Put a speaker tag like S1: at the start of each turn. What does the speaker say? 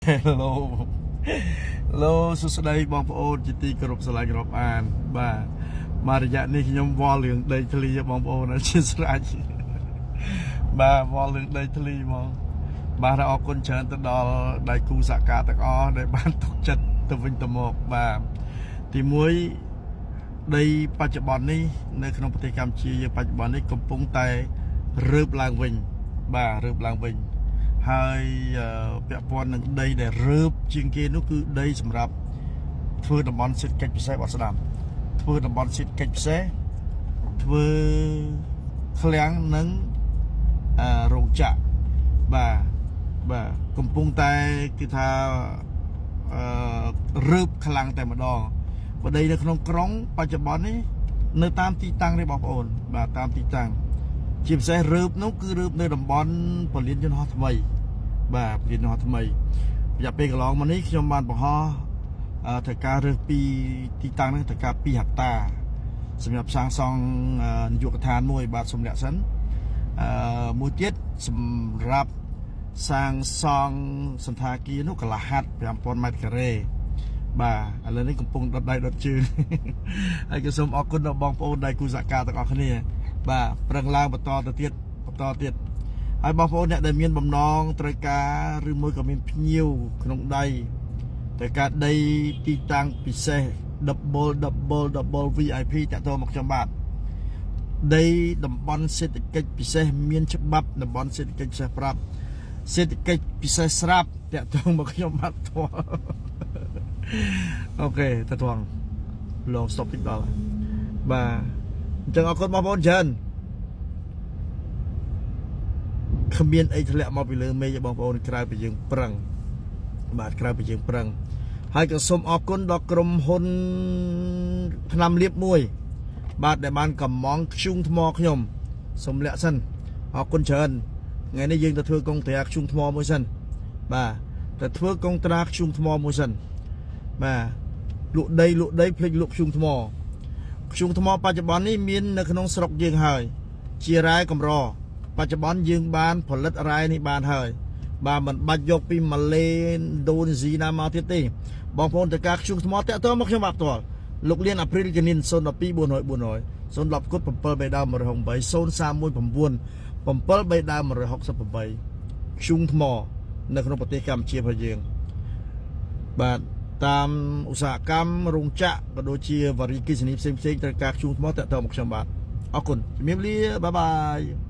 S1: Hello លោកសួស្តីបងប្អូនជាទីគោរពស្រឡាញ់រាប់អានបាទមករយៈនេះខ្ញុំវល់រឿងដីធ្លីបងប្អូនអធិស្ឋានបាទវល់រឿងដីធ្លីហ្មងបាទអរគុណច្រើនទៅដល់ដៃគូសហការទាំងអស់ដែលបានទុកចិត្តទៅវិញទៅមកបាទទី1ដីបច្ចុប្បន្ននេះនៅក្នុងប្រទេសកម្ពុជាយើងបច្ចុប្បន្ននេះកំពុងតែរើបឡើងវិញបាទរើបឡើងវិញហើយពាក់ព័ន្ធនឹងដីដែលរើបជាងគេនោះគឺដីសម្រាប់ធ្វើតំបន់សេដ្ឋកិច្ចពិសេសបាត់ស្ដាំធ្វើតំបន់សេដ្ឋកិច្ចពិសេសធ្វើឃ្លាំងនិងរោងចក្របាទកំពុងតែគឺថារើបខ្លាំងតែម្ដងបដីនៅក្នុងក្រុងបច្ចុប្បន្ននេះនៅតាមទីតាំងនេះបងប្អូនបាទតាមទីតាំងជាពិសេសរើបនោះគឺរើបនៅតំបន់ពលានយន្តហោះថ្មីបាទពលានយន្តហោះថ្មីរយៈពេលកន្លងមកនេះខ្ញុំបានបង្ហោះត្រូវការរើសពីទីតាំងហ្នឹងត្រូវការ2ហិកតាសម្រាប់សាងសង់នាយកដ្ឋានមួយបាទសំលាក់សិនមួយទៀតសម្រាប់សាងសង់សន្តាគារនោះកន្លះហាត់ 5000 ម៉ែត្រការ៉េបាទឥឡូវនេះកំពុងដុតដៃដុតជើងហើយក៏សូមអរគុណដល់បងប្អូនដៃគូសហការទាំងអស់គ្នាបាទប្រឹងឡើងបន្តទៀតហើយបងប្អូនអ្នកដែលមានបំណងត្រូវការឬមួយក៏មានភ្ញៀវក្នុងដៃត្រូវការដីទីតាំងពិសេស double VIP តាក់ទងមកខ្ញុំបាទដីតំបន់សេដ្ឋកិច្ចពិសេសមានច្បាប់តំបន់សេដ្ឋកិច្ចពិសេសប្រាប់សេដ្ឋកិច្ចពិសេសស្រាប់តាក់ទងមកខ្ញុំបាទផ្ទាល់អូខេតាក់ទងឡង stop តិចដល់បាទអញ្ចឹងអរគុណបងប្អូនច្រើនគ្មានអីធ្លាក់មកពីលើមេឃទេបងប្អូនក្រៅពីយើងប្រឹងបាទក្រៅពីយើងប្រឹងហើយក៏សូមអរគុណដល់ក្រុមហ៊ុនថ្នាំលាបមួយបាទដែលបានកំងខ្ជុងថ្មខ្ញុំសូមលាក់សិនអរគុណច្រើនថ្ងៃនេះយើងទៅធ្វើកុងត្រាខ្ជុងថ្មមួយសិនបាទទៅធ្វើកុងត្រាខ្ជុងថ្មមួយសិនបាទលក់ដីភ្លេចលក់ខ្ជុងថ្មបច្ចុប្បន្ននេះមាននៅក្នុងស្រុកយើងហើយជារ៉ែកម្របច្ចុប្បន្នយើងបានផលិតរ៉ែនេះបានហើយបាទមិនបាច់យកពីម៉ាឡេឥណ្ឌូនេស៊ីណាមកទៀតទេបងប្អូនតើការខ្ជុំថ្មតាក់ទងមកខ្ញុំបាទផ្ទាល់លោកលៀនអាព្រីលកនីន012 400 010គុត7 3ដើម168 031 9 7 3ដើម168ខ្ជុំថ្មនៅក្នុងប្រទេសកម្ពុជារបស់យើងបាទតាមឧស្សាហកម្មរោងចក្រក៏ដូចជាវ៉ារីគីសនីផ្សេងត្រូវការខ្ជុំថ្មតាក់ទងមកខ្ញុំបាទអរគុណជំរាបលាបាយបាយ